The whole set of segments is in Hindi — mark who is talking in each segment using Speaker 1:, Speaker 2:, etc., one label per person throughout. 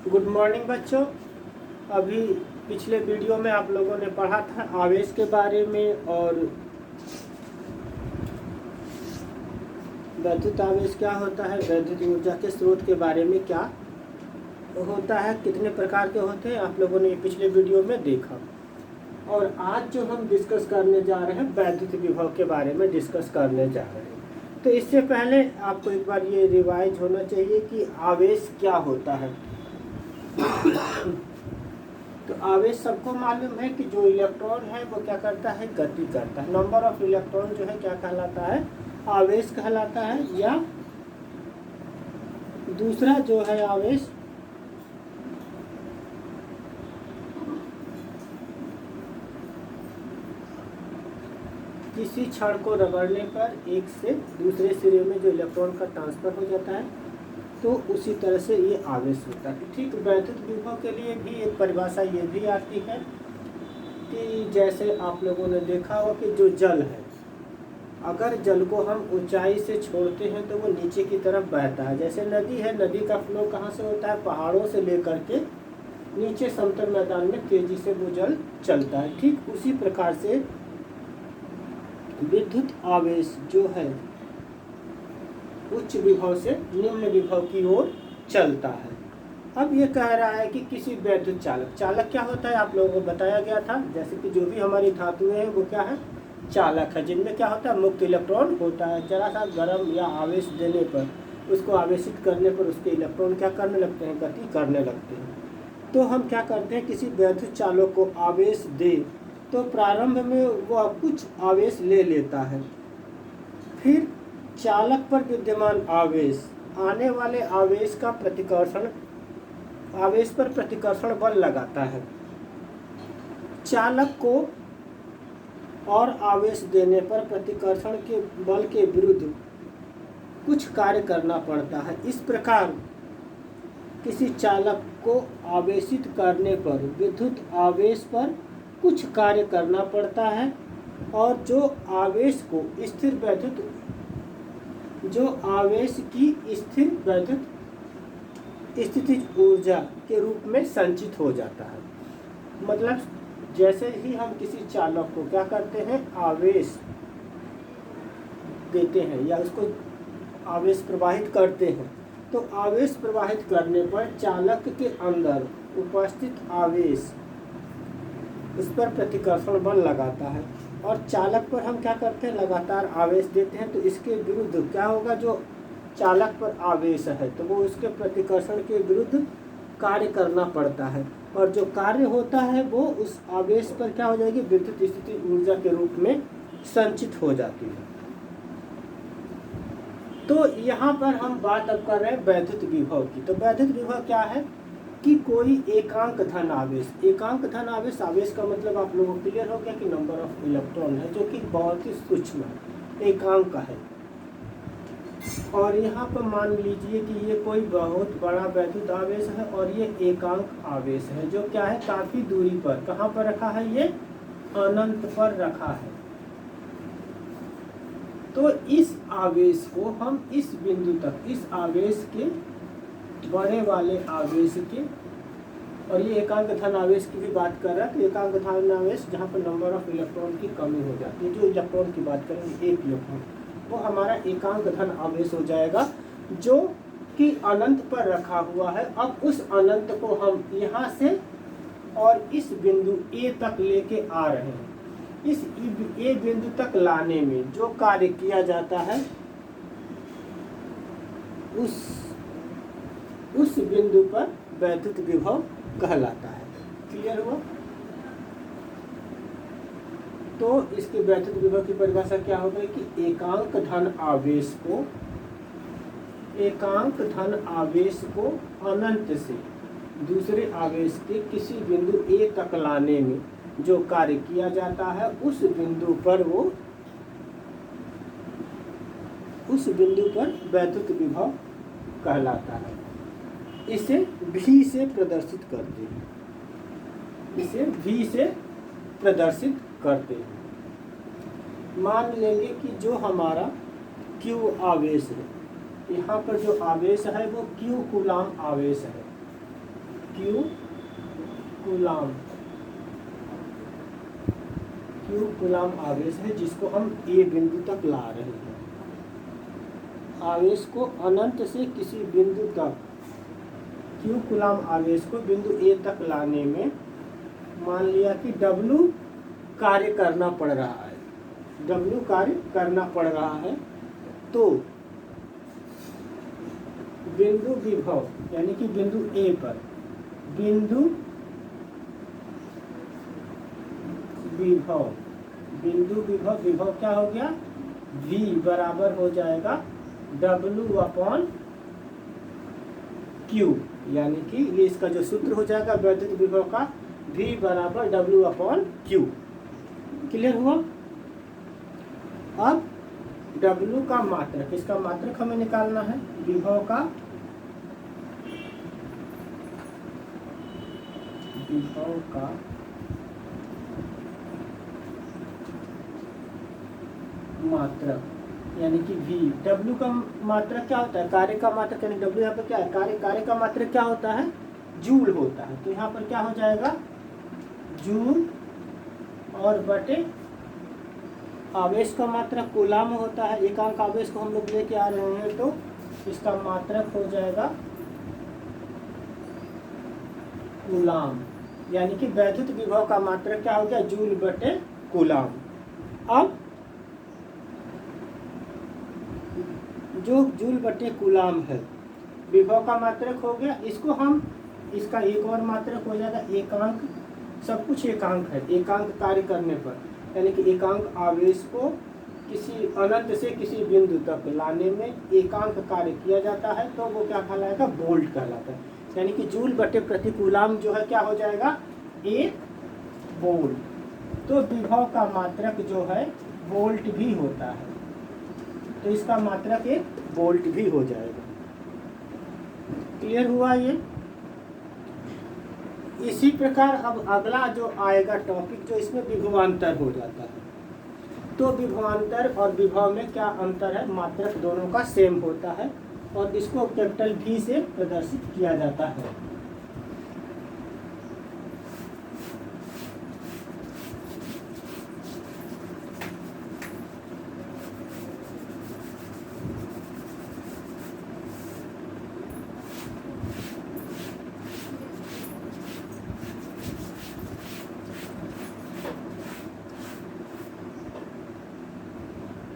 Speaker 1: गुड मॉर्निंग बच्चों। अभी पिछले वीडियो में आप लोगों ने पढ़ा था आवेश के बारे में और वैद्युत आवेश क्या होता है, वैद्युत ऊर्जा के स्रोत के बारे में क्या होता है, कितने प्रकार के होते हैं, आप लोगों ने पिछले वीडियो में देखा। और आज जो हम डिस्कस करने जा रहे हैं वैद्युत विभव के बारे में डिस्कस करने जा रहे हैं। तो इससे पहले आपको एक बार ये रिवाइज होना चाहिए कि आवेश क्या होता है। तो आवेश सबको मालूम है कि जो इलेक्ट्रॉन है वो क्या करता है, गति करता है। नंबर ऑफ इलेक्ट्रॉन जो है क्या कहलाता है, आवेश कहलाता है। या दूसरा जो है आवेश, किसी क्षण को रगड़ने पर एक से दूसरे सिरे में जो इलेक्ट्रॉन का ट्रांसफर हो जाता है, तो उसी तरह से ये आवेश होता है। ठीक, वैद्युत विभव के लिए भी एक परिभाषा ये भी आती है कि जैसे आप लोगों ने देखा हो कि जो जल है, अगर जल को हम ऊंचाई से छोड़ते हैं तो वो नीचे की तरफ बहता है। जैसे नदी है, नदी का फ्लो कहाँ से होता है, पहाड़ों से लेकर के नीचे समतल मैदान में तेजी से वो जल चलता है। ठीक उसी प्रकार से विद्युत आवेश जो है उच्च विभव से निम्न विभव की ओर चलता है। अब ये कह रहा है कि किसी वैद्युत चालक, चालक क्या होता है आप लोगों को बताया गया था, जैसे कि जो भी हमारी धातुएं हैं वो क्या है, चालक है, जिनमें क्या होता है, मुक्त इलेक्ट्रॉन होता है। जरा सा गर्म या आवेश देने पर, उसको आवेशित करने पर उसके इलेक्ट्रॉन क्या करने लगते हैं, गति करने लगते हैं। तो हम क्या करते हैं, किसी वैद्युत चालक को आवेश दे तो प्रारंभ में वह कुछ आवेश ले लेता है, फिर चालक पर विद्यमान आवेश आने वाले आवेश का प्रतिकर्षण, आवेश पर प्रतिकर्षण बल लगाता है। चालक को और आवेश देने पर प्रतिकर्षण के बल के विरुद्ध कुछ कार्य करना पड़ता है। इस प्रकार किसी चालक को आवेशित करने पर विद्युत आवेश पर कुछ कार्य करना पड़ता है, और जो आवेश को स्थिर वैद्युत, जो आवेश की स्थिर वैद्युत स्थितिज ऊर्जा के रूप में संचित हो जाता है। मतलब जैसे ही हम किसी चालक को क्या करते हैं, आवेश देते हैं या उसको आवेश प्रवाहित करते हैं, तो आवेश प्रवाहित करने पर चालक के अंदर उपस्थित आवेश उस पर प्रतिकर्षण बल लगाता है, और चालक पर हम क्या करते हैं, लगातार आवेश देते हैं। तो इसके विरुद्ध क्या होगा, जो चालक पर आवेश है तो वो उसके प्रतिकर्षण के विरुद्ध कार्य करना पड़ता है, और जो कार्य होता है वो उस आवेश पर क्या हो जाएगी, विद्युत स्थिति ऊर्जा के रूप में संचित हो जाती है। तो यहाँ पर हम बात अब कर रहे हैं वैद्युत विभव की। तो वैद्युत विभव क्या है कि कोई एकांक धन आवेश, एकांक धन आवेश, आवेश का मतलब आप लोगों को क्लियर हो गया कि नंबर ऑफ इलेक्ट्रॉन है, जो कि बहुत ही सूक्ष्म एकांक है। और यहाँ पर मान लीजिए कि ये कोई बहुत बड़ा वैद्युत आवेश है और ये एकांक आवेश है, जो क्या है, काफी दूरी पर, कहाँ पर रखा है, ये अनंत पर रखा है। तो इस आवेश को हम इस बिंदु तक, इस आवेश के बड़े वाले आवेश के, और ये एकांक धन आवेश की भी बात कर रहा है, तो एकांक धन आवेश जहाँ पर नंबर ऑफ इलेक्ट्रॉन की कमी हो जाती है, जो इलेक्ट्रॉन की बात करेंगे एक इलेक्ट्रॉन, वो हमारा एकांक धन आवेश हो जाएगा, जो कि अनंत पर रखा हुआ है। अब उस अनंत को हम यहाँ से और इस बिंदु ए तक लेके आ रहे हैं। इस ए बिंदु तक लाने में जो कार्य किया जाता है उस बिंदु पर वैद्युत विभव कहलाता है। क्लियर हुआ? तो इसके वैद्युत विभव की परिभाषा क्या होगी कि एकांक धन आवेश को अनंत से दूसरे आवेश के किसी बिंदु ए तक लाने में जो कार्य किया जाता है, उस बिंदु पर वैद्युत विभव कहलाता है। इसे V से प्रदर्शित करते हैं, इसे V से प्रदर्शित करते हैं। मान लेंगे कि जो हमारा Q आवेश है, यहाँ पर जो आवेश है वो Q कूलाम आवेश है। क्यू कूलाम, क्यू कूलाम आवेश है जिसको हम ए बिंदु तक ला रहे हैं। आवेश को अनंत से किसी बिंदु तक, क्यू कूलाम आवेश को बिंदु ए तक लाने में मान लिया कि W कार्य करना पड़ रहा है, W कार्य करना पड़ रहा है, तो बिंदु विभव यानी कि बिंदु ए पर बिंदु विभव, बिंदु विभव, विभव क्या हो गया, V बराबर हो जाएगा W/Q, यानी कि ये इसका जो सूत्र हो जाएगा वैद्युत विभव का, V बराबर W/Q। क्लियर हुआ? अब W का मात्रक, इसका मात्रक हमें निकालना है, विभव का मात्रक यानी कि V। W का मात्रक क्या होता है, कार्य का मात्रक, यानी W यहाँ पर क्या है, कार्य का मात्रक क्या होता है, जूल होता है। तो यहाँ पर क्या हो जाएगा, जूल और बटे आवेश का मात्रक कूलाम होता है। एकांक आवेश को हम लोग लेके आ रहे हैं तो इसका मात्रक हो जाएगा कूलाम, यानी कि वैद्युत विभव का मात्रक क्या हो गया, जूल बटे कूलाम। अब जो जूल बटे कूलाम है विभव का मात्रक हो गया, इसको हम, इसका एक और मात्रक हो जाएगा एकांक, सब कुछ एकांक है, एकांक कार्य करने पर, यानी कि एकांक आवेश को किसी अनंत से किसी बिंदु तक लाने में एकांक कार्य किया जाता है, तो वो क्या कहलाएगा, वोल्ट कहलाता है। यानी कि जूल बटे प्रति कूलाम जो है क्या हो जाएगा, 1 वोल्ट। तो विभव का मात्रक जो है वोल्ट भी होता है, तो इसका मात्रक 1 वोल्ट भी हो जाएगा। क्लियर हुआ ये? इसी प्रकार अब अगला जो आएगा टॉपिक, जो इसमें विभवांतर हो जाता है। तो विभवांतर और विभव में क्या अंतर है, मात्रक दोनों का सेम होता है और इसको कैपिटल V से प्रदर्शित किया जाता है।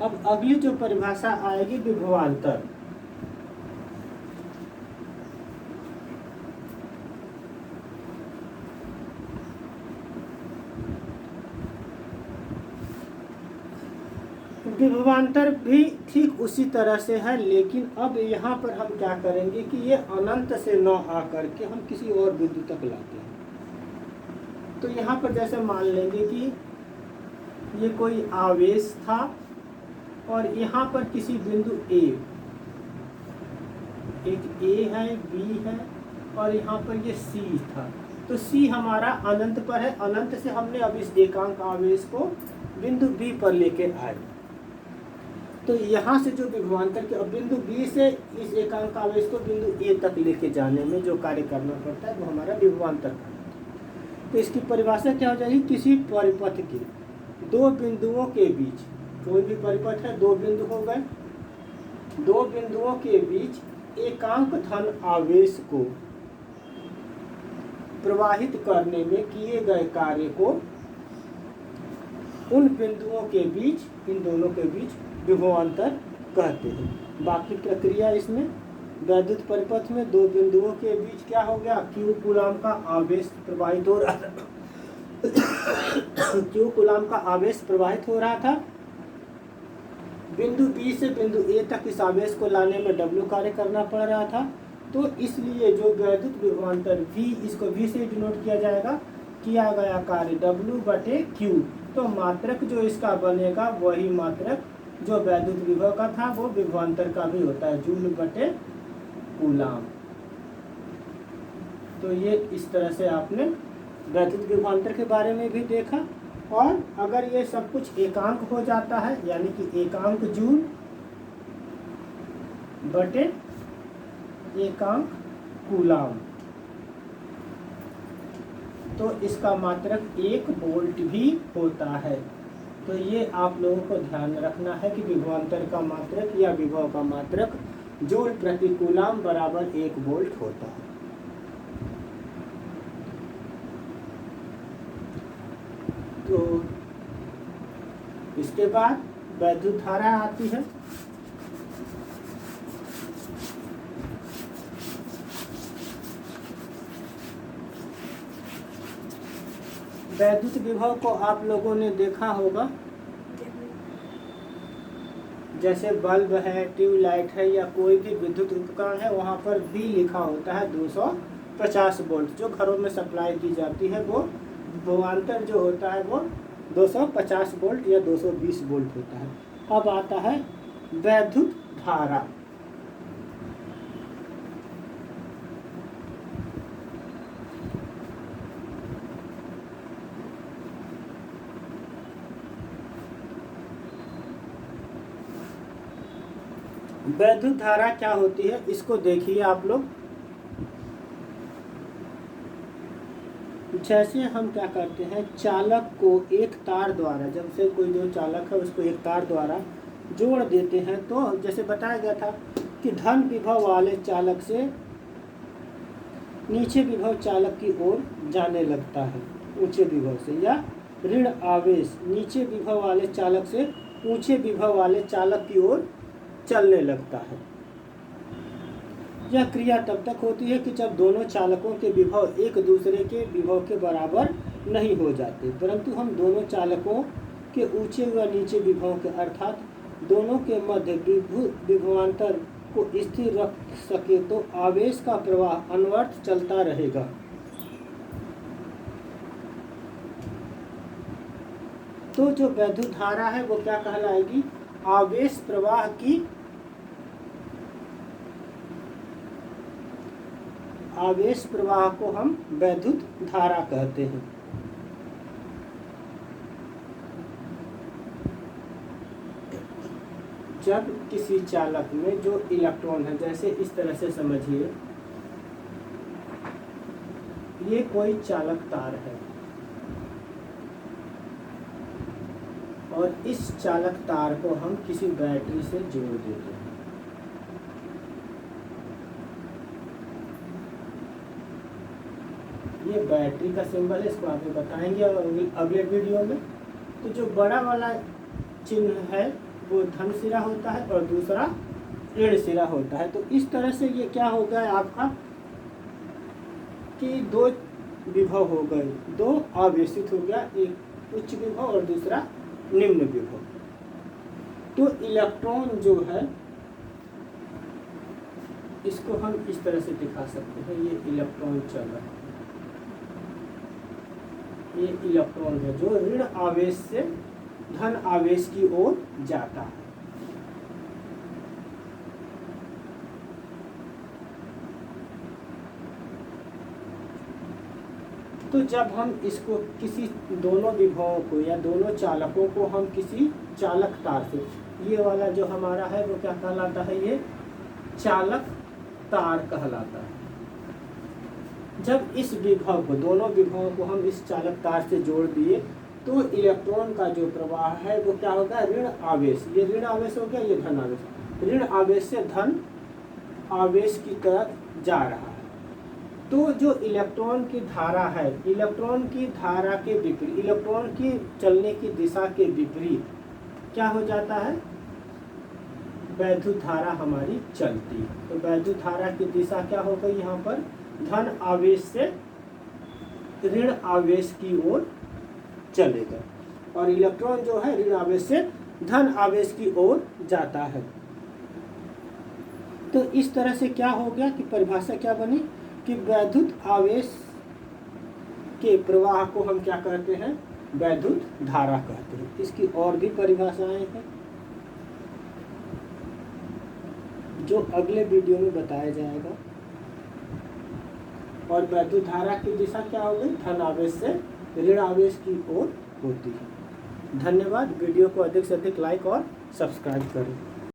Speaker 1: अब अगली जो परिभाषा आएगी विभवांतर। विभवांतर भी ठीक उसी तरह से है, लेकिन अब यहाँ पर हम क्या करेंगे कि ये अनंत से न आकर के हम किसी और बिंदु तक लाते हैं। तो यहाँ पर जैसे मान लेंगे कि ये कोई आवेश था और यहाँ पर किसी बिंदु A, एक A है, B है और यहाँ पर ये C था। तो C हमारा अनंत पर है, अनंत से हमने अब इस एकांक आवेश को बिंदु B पर लेके आए। तो यहाँ से जो विभवांतर के, अब बिंदु B से इस एकांक आवेश को बिंदु A तक लेके जाने में जो कार्य करना पड़ता है वो हमारा विभवांतर है। तो इसकी परिभाषा क्या हो जाएगी, किसी परिपथ के दो बिंदुओं के बीच, कोई भी परिपथ है, दो बिंदु हो गए, दो बिंदुओं के बीच एकांक धन आवेश को प्रवाहित करने में किए गए कार्य को उन बिंदुओं के बीच, इन दोनों के बीच विभवांतर कहते हैं। बाकी प्रक्रिया इसमें वैद्युत परिपथ में दो बिंदुओं के बीच क्या हो गया, क्यू कूलाम का आवेश प्रवाहित हो रहा था क्यू कूलाम का आवेश प्रवाहित हो रहा था। बिंदु बी से बिंदु ए तक इस आवेश को लाने में W कार्य करना पड़ रहा था। तो इसलिए जो वैद्युत विभवांतर V, इसको V से डिनोट किया जाएगा, किया गया कार्य W बटे Q। तो मात्रक जो इसका बनेगा वही मात्रक जो वैद्युत विभव का था वो विभवांतर का भी होता है, जूल बटे कूलाम। तो ये इस तरह से आपने वैद्युत विभवांतर के बारे में भी देखा। और अगर ये सब कुछ एकांक हो जाता है, यानी कि एकांक जूल बटे एकांक कूलाम, तो इसका मात्रक 1 वोल्ट भी होता है। तो ये आप लोगों को ध्यान रखना है कि विभवांतर का मात्रक या विभव का मात्रक जूल प्रति कूलम बराबर 1 वोल्ट होता है। तो इसके बाद वैद्युत धारा आती है। वैद्युत विभव को आप लोगों ने देखा होगा, जैसे बल्ब है, ट्यूबलाइट है या कोई भी विद्युत उपकरण है, वहाँ पर भी लिखा होता है 250 वोल्ट। जो घरों में सप्लाई दी जाती है वो विभवांतर जो होता है वो 250 वोल्ट या 220 वोल्ट होता है। अब आता है वैद्युत धारा। वैद्युत धारा क्या होती है इसको देखिए आप लोग। जैसे हम क्या करते हैं, चालक को एक तार द्वारा, जब से कोई जो चालक है उसको एक तार द्वारा जोड़ देते हैं, तो जैसे बताया गया था कि धन विभव वाले चालक से नीचे विभव चालक की ओर जाने लगता है ऊंचे विभव से, या ऋण आवेश नीचे विभव वाले चालक से ऊंचे विभव वाले चालक की ओर चलने लगता है। यह क्रिया तब तक होती है कि जब दोनों चालकों के विभव एक दूसरे के विभव के बराबर नहीं हो जाते, परंतु हम दोनों चालकों के ऊंचे व नीचे विभव के अर्थात दोनों के मध्य विभवांतर को स्थिर रख सके तो आवेश का प्रवाह अनवरत चलता रहेगा। तो जो वैद्युत धारा है वो क्या कहलाएगी? आवेश प्रवाह की आवेश प्रवाह को हम वैद्युत धारा कहते हैं। जब किसी चालक में जो इलेक्ट्रॉन है, जैसे इस तरह से समझिए, ये कोई चालक तार है और इस चालक तार को हम किसी बैटरी से जोड़ देते हैं। ये बैटरी का सिंबल है, इसको आगे बताएंगे अगले वीडियो में। तो जो बड़ा वाला चिन्ह है वो धन सिरा होता है और दूसरा ऋण सिरा होता है। तो इस तरह से ये क्या हो गया आपका कि दो विभव हो गए, दो आवेशित हो गया, एक उच्च विभव और दूसरा निम्न विभव। तो इलेक्ट्रॉन जो है इसको हम इस तरह से दिखा सकते हैं, ये इलेक्ट्रॉन चल रहा है, ये इलेक्ट्रॉन है जो ऋण आवेश से धन आवेश की ओर जाता है। तो जब हम इसको किसी दोनों विभवों को या दोनों चालकों को हम किसी चालक तार से, ये वाला जो हमारा है वो क्या कहलाता है? ये चालक तार कहलाता है। जब इस विभव को, दोनों विभवों को हम इस चालक तार से जोड़ दिए तो इलेक्ट्रॉन का जो प्रवाह है वो क्या होगा? ऋण आवेश, ये ऋण आवेश हो गया, ये धन आवेश, ऋण आवेश से धन आवेश की तरफ जा रहा है। तो जो इलेक्ट्रॉन की धारा है, इलेक्ट्रॉन की धारा के विपरीत, इलेक्ट्रॉन की चलने की दिशा के विपरीत क्या हो जाता है? वैद्युत धारा हमारी चलती है। तो वैद्युत धारा की दिशा क्या हो गई यहाँ पर? धन आवेश से ऋण आवेश की ओर चलेगा और इलेक्ट्रॉन जो है ऋण आवेश से धन आवेश की ओर जाता है। तो इस तरह से क्या हो गया कि परिभाषा क्या बनी कि वैद्युत आवेश के प्रवाह को हम क्या कहते हैं? वैद्युत धारा कहते हैं। इसकी और भी परिभाषाएं हैं जो अगले वीडियो में बताया जाएगा। और वैद्युत धारा की दिशा क्या हो गई? धन आवेश से ऋण आवेश की ओर होती है। धन्यवाद। वीडियो को अधिक से अधिक लाइक और सब्सक्राइब करें।